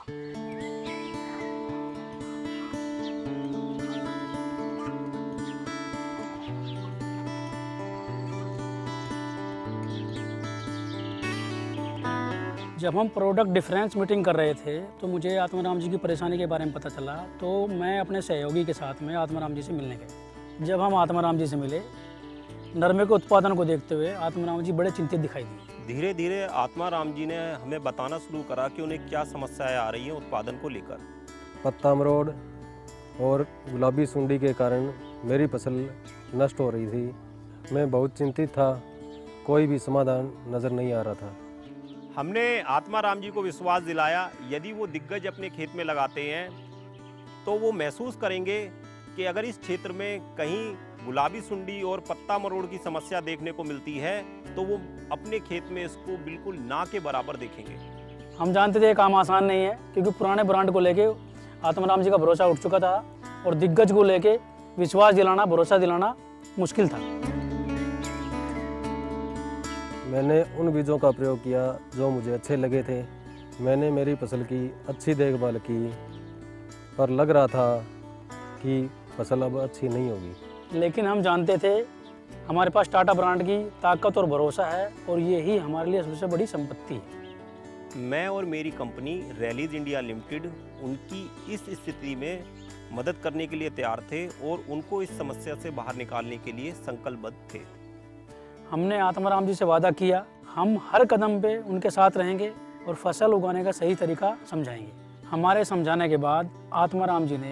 जब हम product difference meeting कर रहे थे तो मुझे आत्माराम जी की परेशानी के बारे में पता चला, तो मैं अपने सहयोगी के साथ में आत्माराम जी से मिलने गए। जब हम आत्माराम जी से मिले, नरमे के उत्पादन को देखते हुए आत्माराम जी बड़े चिंतित दिखाई दिए। धीरे धीरे आत्माराम जी ने हमें बताना शुरू करा कि उन्हें क्या समस्याएं आ रही हैं उत्पादन को लेकर। पत्ता मरोड़ और गुलाबी सुंडी के कारण मेरी फसल नष्ट हो रही थी। मैं बहुत चिंतित था, कोई भी समाधान नज़र नहीं आ रहा था। हमने आत्माराम जी को विश्वास दिलाया, यदि वो दिग्गज अपने खेत में लगाते हैं तो वो महसूस करेंगे कि अगर इस क्षेत्र में कहीं गुलाबी सुंडी और पत्ता मरोड़ की समस्या देखने को मिलती है तो वो अपने खेत में इसको बिल्कुल ना के बराबर देखेंगे। हम जानते थे ये काम आसान नहीं है, क्योंकि पुराने ब्रांड को लेके आत्माराम जी का भरोसा उठ चुका था और दिग्गज को लेके विश्वास दिलाना, भरोसा दिलाना मुश्किल था। मैंने उन बीजों का प्रयोग किया जो मुझे अच्छे लगे थे। मैंने मेरी फसल की अच्छी देखभाल की, पर लग रहा था कि फसल अब अच्छी नहीं होगी। लेकिन हम जानते थे हमारे पास टाटा ब्रांड की ताकत और भरोसा है, और यही हमारे लिए सबसे बड़ी संपत्ति है। मैं और मेरी कंपनी रैलीज इंडिया लिमिटेड उनकी इस स्थिति में मदद करने के लिए तैयार थे और उनको इस समस्या से बाहर निकालने के लिए संकल्पबद्ध थे। हमने आत्माराम जी से वादा किया, हम हर कदम पे उनके साथ रहेंगे और फसल उगाने का सही तरीका समझाएंगे। हमारे समझाने के बाद आत्माराम जी ने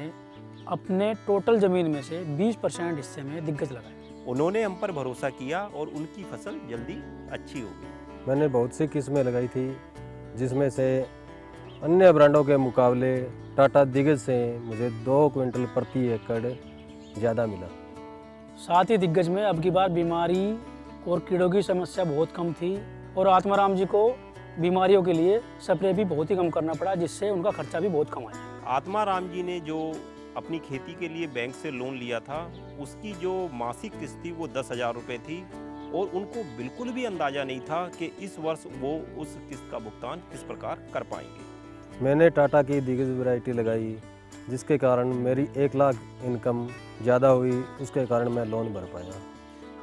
अपने टोटल ज़मीन में से 20% हिस्से में दिग्गज लगाए। उन्होंने हम पर भरोसा किया और उनकी फसल जल्दी अच्छी हो गई। मैंने बहुत सी किस्में लगाई थी, जिसमें से अन्य ब्रांडों के मुकाबले टाटा दिग्गज से मुझे 2 क्विंटल प्रति एकड़ ज़्यादा मिला। साथ ही दिग्गज में अब की बार बीमारी और कीड़ों की समस्या बहुत कम थी, और आत्माराम जी को बीमारियों के लिए स्प्रे भी बहुत ही कम करना पड़ा, जिससे उनका खर्चा भी बहुत कम आया। आत्माराम जी ने जो अपनी खेती के लिए बैंक से लोन लिया था, उसकी जो मासिक किस्त थी वो 10,000 रुपये थी, और उनको बिल्कुल भी अंदाज़ा नहीं था कि इस वर्ष वो उस किस्त का भुगतान किस प्रकार कर पाएंगे। मैंने टाटा की दिग्गज वैरायटी लगाई, जिसके कारण मेरी 1 लाख इनकम ज़्यादा हुई। उसके कारण मैं लोन भर पाया।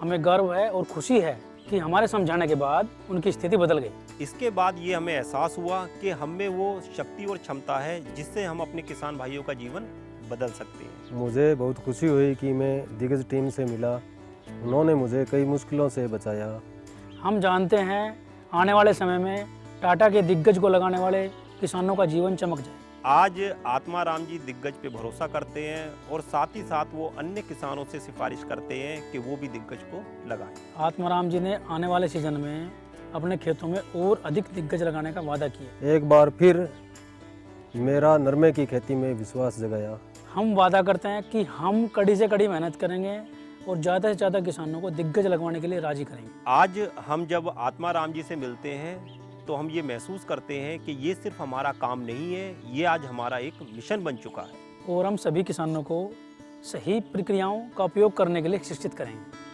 हमें गर्व है और खुशी है कि हमारे समझाने के बाद उनकी स्थिति बदल गई। इसके बाद ये हमें एहसास हुआ कि हम में वो शक्ति और क्षमता है जिससे हम अपने किसान भाइयों का जीवन बदल सकते हैं। मुझे बहुत खुशी हुई कि मैं दिग्गज टीम से मिला। उन्होंने मुझे कई मुश्किलों से बचाया। हम जानते हैं आने वाले समय में टाटा के दिग्गज को लगाने वाले किसानों का जीवन चमक जाए। आज आत्माराम जी दिग्गज पे भरोसा करते हैं और साथ ही साथ वो अन्य किसानों से सिफारिश करते हैं कि वो भी दिग्गज को लगाएं। आत्माराम जी ने आने वाले सीजन में अपने खेतों में और अधिक दिग्गज लगाने का वादा किया। एक बार फिर मेरा नरमे की खेती में विश्वास जगाया। हम वादा करते हैं कि हम कड़ी से कड़ी मेहनत करेंगे और ज़्यादा से ज़्यादा किसानों को दिग्गज लगवाने के लिए राजी करेंगे। आज हम जब आत्माराम जी से मिलते हैं तो हम ये महसूस करते हैं कि ये सिर्फ हमारा काम नहीं है, ये आज हमारा एक मिशन बन चुका है। और हम सभी किसानों को सही प्रक्रियाओं का उपयोग करने के लिए शिक्षित करेंगे।